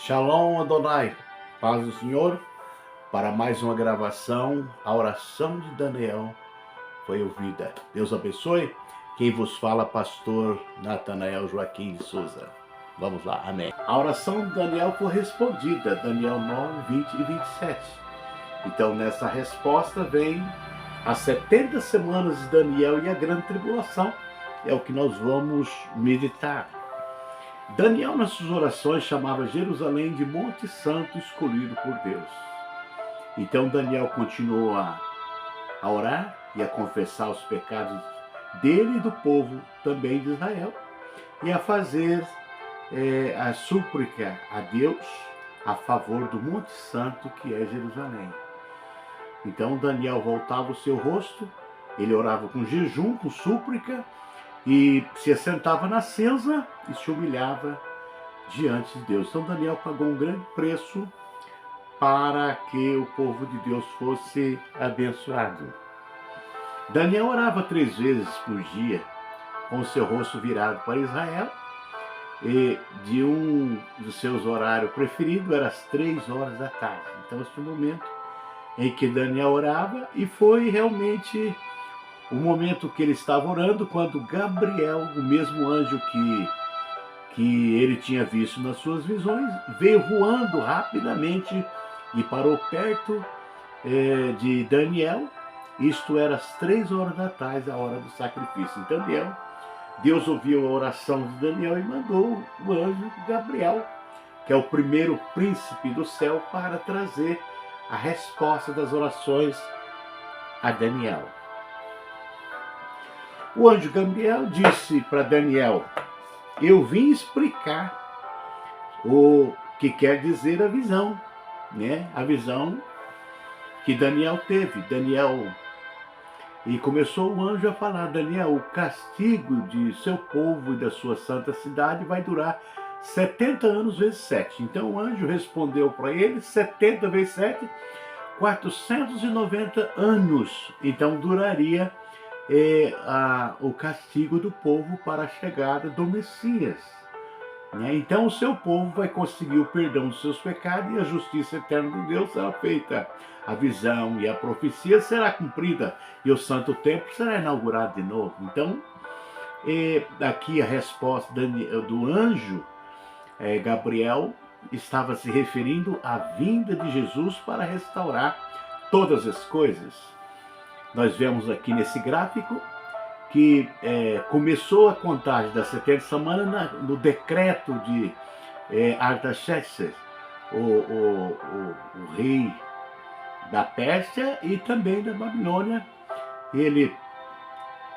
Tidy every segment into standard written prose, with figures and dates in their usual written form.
Shalom Adonai, paz do Senhor, para mais uma gravação, a oração de Daniel foi ouvida. Deus abençoe. Quem vos fala, pastor Natanael Joaquim de Souza. Vamos lá, amém. A oração de Daniel foi respondida, Daniel 9, 20 e 27. Então, nessa resposta vem as 70 semanas de Daniel e a grande tribulação. É o que nós vamos meditar. Daniel, nas suas orações, chamava Jerusalém de Monte Santo escolhido por Deus. Então Daniel continuou a orar e a confessar os pecados dele e do povo também de Israel e a fazer a súplica a Deus a favor do Monte Santo que é Jerusalém. Então Daniel voltava o seu rosto, ele orava com jejum, com súplica, e se assentava na cinza e se humilhava diante de Deus. Então Daniel pagou um grande preço para que o povo de Deus fosse abençoado. Daniel orava 3 vezes por dia, com o seu rosto virado para Israel, e de um dos seus horários preferidos era às 3 horas da tarde. Então esse foi o momento em que Daniel orava, e foi realmente o momento que ele estava orando quando Gabriel, o mesmo anjo que ele tinha visto nas suas visões, veio voando rapidamente e parou perto de Daniel. Isto era às 3 horas da tarde, a hora do sacrifício. Então Deus ouviu a oração de Daniel e mandou o anjo Gabriel, que é o primeiro príncipe do céu, para trazer a resposta das orações a Daniel. O anjo Gabriel disse para Daniel: eu vim explicar o que quer dizer a visão, né? A visão que Daniel teve. E começou o anjo a falar: Daniel, o castigo de seu povo e da sua santa cidade vai durar 70 anos vezes 7. Então o anjo respondeu para ele: 70 vezes 7, 490 anos. Então duraria o castigo do povo para a chegada do Messias. Então o seu povo vai conseguir o perdão dos seus pecados e a justiça eterna de Deus será feita. A visão e a profecia será cumprida e o santo templo será inaugurado de novo. Então, aqui a resposta do anjo Gabriel estava se referindo à vinda de Jesus para restaurar todas as coisas. Nós vemos aqui nesse gráfico que começou a contagem da 70 semana no decreto de Artaxerxes, o rei da Pérsia e também da Babilônia. Ele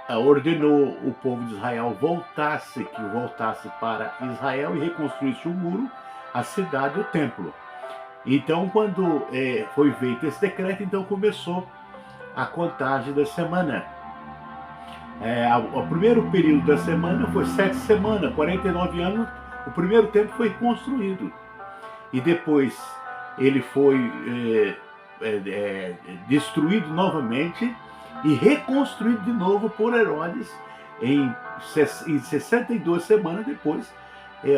ordenou o povo de Israel que voltasse para Israel e reconstruísse o muro, a cidade e o templo. Então, quando foi feito esse decreto, então começou a contagem da semana. O primeiro período da semana foi 7 semanas, 49 anos. O primeiro tempo foi construído. E depois ele foi destruído novamente e reconstruído de novo por Herodes em 62 semanas depois.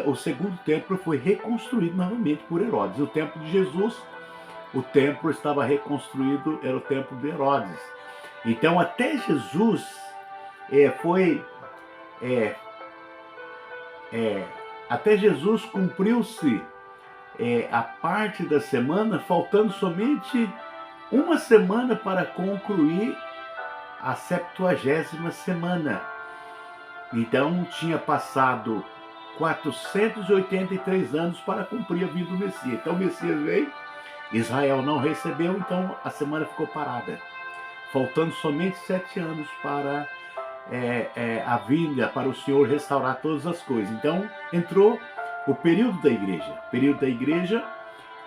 O segundo templo foi reconstruído novamente por Herodes. O templo de Jesus, o templo estava reconstruído, era o templo de Herodes. Então até Jesus até Jesus cumpriu-se a parte da semana, faltando somente uma semana para concluir a 70ª semana. Então tinha passado 483 anos para cumprir a vinda do Messias. Então o Messias veio, Israel não recebeu, então a semana ficou parada, faltando somente 7 anos para a vinda, para o Senhor restaurar todas as coisas. Então entrou o período da igreja,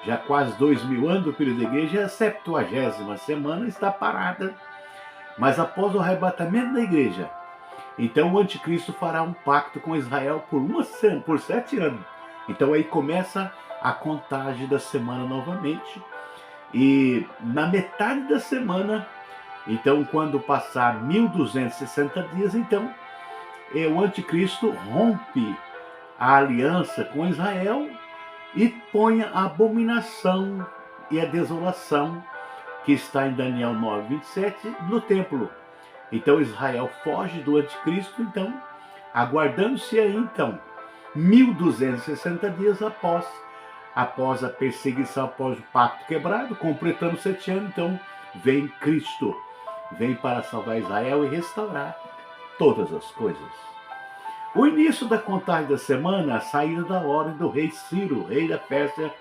já quase 2000 anos do período da igreja. A 70ª semana está parada, mas após o arrebatamento da igreja, então o anticristo fará um pacto com Israel por 7 anos. Então aí começa a contagem da semana novamente, e na metade da semana, então quando passar 1260 dias, então o anticristo rompe a aliança com Israel e ponha a abominação e a desolação, que está em Daniel 9:27, no templo. Então Israel foge do anticristo, então, aguardando-se aí, então, 1260 dias após a perseguição, após o pacto quebrado, completando 7 anos, então vem Cristo, vem para salvar Israel e restaurar todas as coisas. O início da contagem da semana, a saída da ordem do rei Ciro, rei da Pérsia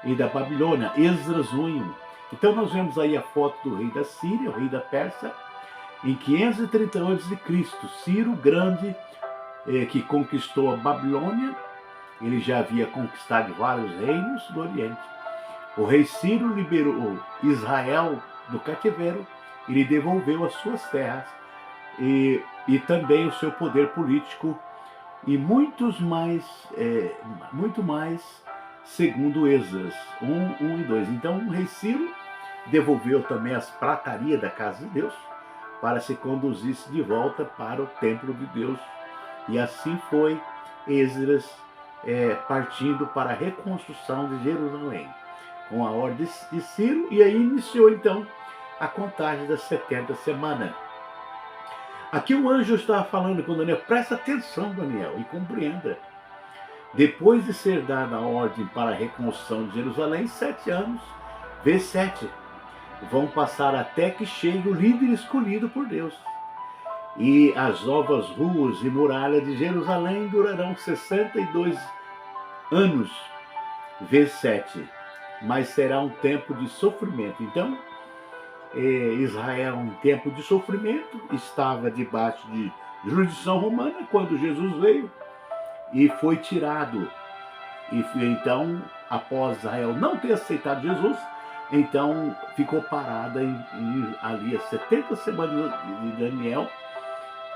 e da Babilônia, Esdras 1:1. Então nós vemos aí a foto do rei da Síria, o rei da Pérsia, em 531 a.C., Ciro Grande, que conquistou a Babilônia. Ele já havia conquistado vários reinos do Oriente. O rei Ciro liberou Israel do cativeiro e lhe devolveu as suas terras e também o seu poder político e muito mais, segundo Esdras 1 e 2. Então o rei Ciro devolveu também as pratarias da casa de Deus para se conduzisse de volta para o templo de Deus. E assim foi Esdras partindo para a reconstrução de Jerusalém, com a ordem de Ciro, e aí iniciou então a contagem das 70 semanas. Aqui o anjo estava falando com Daniel, presta atenção, Daniel, e compreenda. Depois de ser dada a ordem para a reconstrução de Jerusalém, 7 anos, vezes 7, vão passar até que chegue o líder escolhido por Deus. E as novas ruas e muralhas de Jerusalém durarão 62 anos, vezes 7, mas será um tempo de sofrimento. Então, Israel, em tempo de sofrimento, estava debaixo de jurisdição romana quando Jesus veio e foi tirado. E então, após Israel não ter aceitado Jesus, então ficou parada ali as 70 semanas de Daniel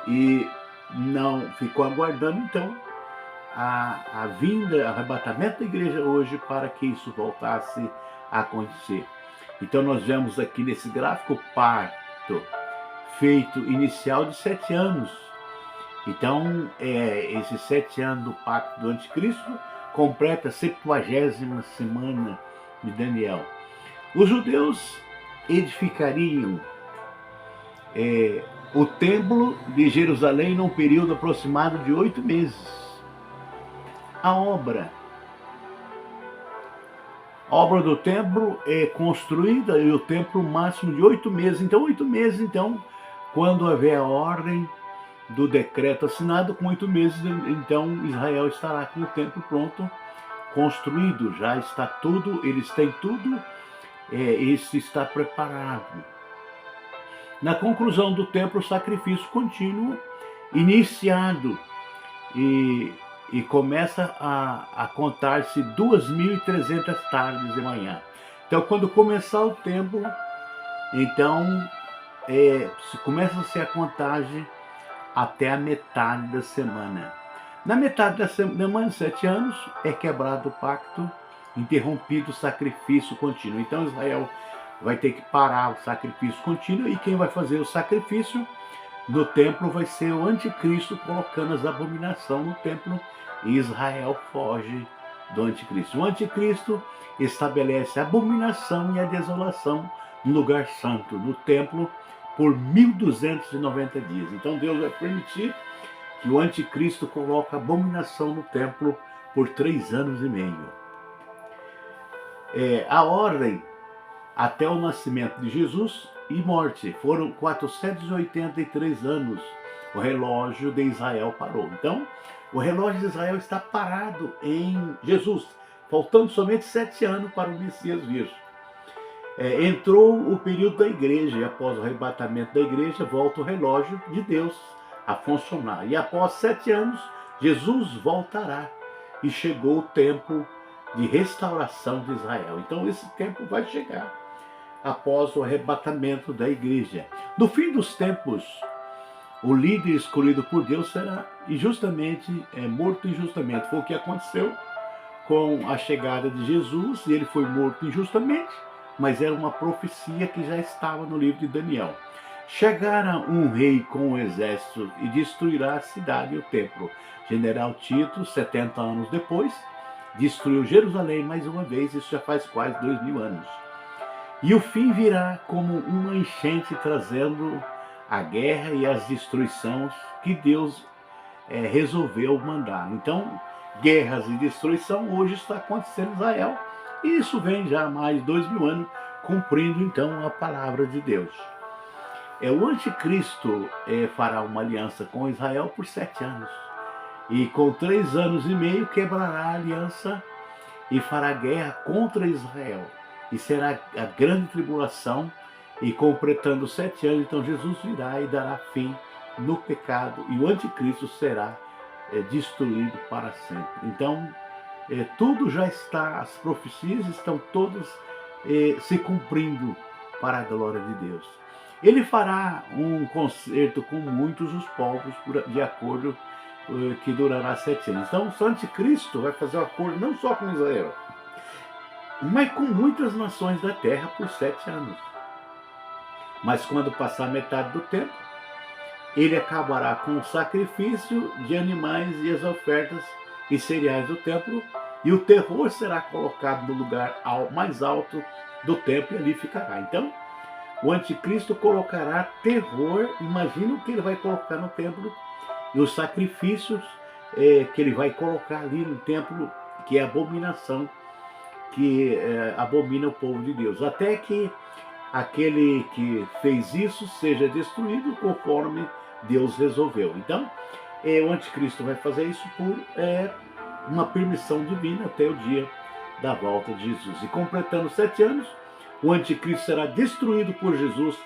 e não ficou aguardando então a vinda, o arrebatamento da igreja hoje para que isso voltasse a acontecer. Então nós vemos aqui nesse gráfico o parto feito inicial de 7 anos. Então esses 7 anos do pacto do anticristo completa a 70ª semana de Daniel. Os judeus edificariam o templo de Jerusalém num período aproximado de 8 meses. A obra do templo é construída e o templo máximo de 8 meses. Então 8 meses, então, quando houver a ordem do decreto assinado, com 8 meses, então Israel estará com o templo pronto, construído, já está tudo, eles têm tudo, isso está preparado. Na conclusão do templo, o sacrifício contínuo iniciado e começa a contar-se 2.300 tardes de manhã. Então, quando começar o templo, então começa-se a contagem até a metade da semana. Na metade da semana, 7 anos, é quebrado o pacto, interrompido o sacrifício contínuo. Então Israel vai ter que parar o sacrifício contínuo, e quem vai fazer o sacrifício no templo vai ser o anticristo, colocando as abominações no templo, e Israel foge do anticristo. O anticristo estabelece a abominação e a desolação no lugar santo, no templo, por 1290 dias. Então Deus vai permitir que o anticristo coloque a abominação no templo por 3 anos e meio. A ordem até o nascimento de Jesus e morte foram 483 anos. O relógio de Israel parou. Então, o relógio de Israel está parado em Jesus, faltando somente 7 anos para o Messias vir. Entrou o período da igreja, e após o arrebatamento da igreja, volta o relógio de Deus a funcionar. E após 7 anos, Jesus voltará, e chegou o tempo de restauração de Israel. Então esse tempo vai chegar após o arrebatamento da igreja. No fim dos tempos, o líder escolhido por Deus será morto injustamente. Foi o que aconteceu com a chegada de Jesus, e ele foi morto injustamente, mas era uma profecia que já estava no livro de Daniel. Chegará um rei com um exército e destruirá a cidade e o templo. General Tito, 70 anos depois, destruiu Jerusalém mais uma vez, isso já faz quase 2000 anos. E o fim virá como uma enchente, trazendo a guerra e as destruições que Deus resolveu mandar. Então, guerras e destruição hoje está acontecendo em Israel, e isso vem já há mais de 2000 anos, cumprindo então a palavra de Deus. O anticristo fará uma aliança com Israel por 7 anos, e com 3 anos e meio quebrará a aliança e fará guerra contra Israel, e será a grande tribulação, e completando 7 anos, então Jesus virá e dará fim no pecado, e o anticristo será destruído para sempre. Então, tudo já está, as profecias estão todas se cumprindo para a glória de Deus. Ele fará um concerto com muitos os povos, de acordo que durará 7 anos. Então, o anticristo vai fazer um acordo não só com Israel, mas com muitas nações da terra por 7 anos. Mas quando passar metade do tempo, ele acabará com o sacrifício de animais e as ofertas e cereais do templo, e o terror será colocado no lugar mais alto do templo, e ali ficará. Então, o anticristo colocará terror. Imagina o que ele vai colocar no templo, e os sacrifícios que ele vai colocar ali no templo, que é abominação, que abomina o povo de Deus, até que aquele que fez isso seja destruído conforme Deus resolveu. Então, o anticristo vai fazer isso por uma permissão divina até o dia da volta de Jesus. E completando 7 anos, o anticristo será destruído por Jesus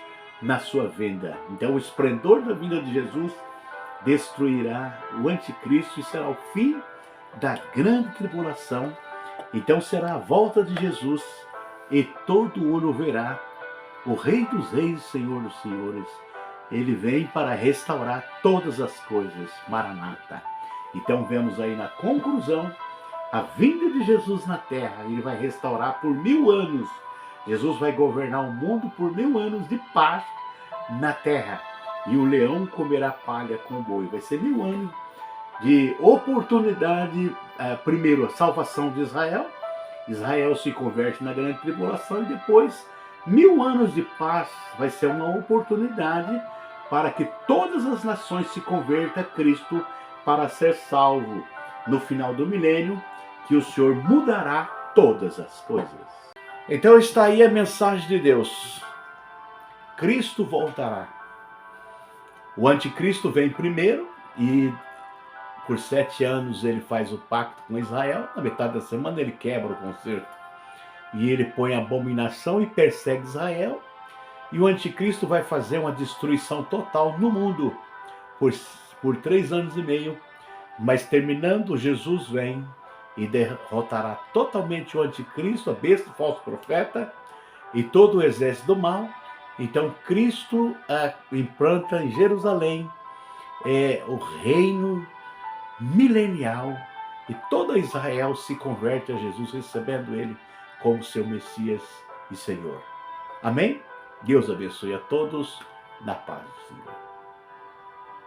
na sua vinda. Então, o esplendor da vinda de Jesus destruirá o anticristo e será o fim da grande tribulação. Então será a volta de Jesus, e todo olho verá o Rei dos Reis e Senhor dos Senhores. Ele vem para restaurar todas as coisas. Maranata. Então vemos aí na conclusão a vinda de Jesus na terra. Ele vai restaurar por 1000 anos. Jesus vai governar o mundo por 1000 anos de paz na terra. E o leão comerá palha com o boi. Vai ser 1000 anos de oportunidade. Primeiro, a salvação de Israel. Israel se converte na grande tribulação, e depois 1000 anos de paz. Vai ser uma oportunidade para que todas as nações se convertam a Cristo para ser salvo no final do milênio, que o Senhor mudará todas as coisas. Então está aí a mensagem de Deus. Cristo voltará. O anticristo vem primeiro, e por 7 anos ele faz o pacto com Israel. Na metade da semana ele quebra o concerto, e ele põe abominação e persegue Israel. E o anticristo vai fazer uma destruição total no mundo por 3 anos e meio. Mas terminando, Jesus vem e derrotará totalmente o anticristo, a besta, o falso profeta e todo o exército do mal. Então Cristo implanta em Jerusalém o reino milenial, e toda Israel se converte a Jesus, recebendo ele como seu Messias e Senhor. Amém? Deus abençoe a todos, na paz do Senhor.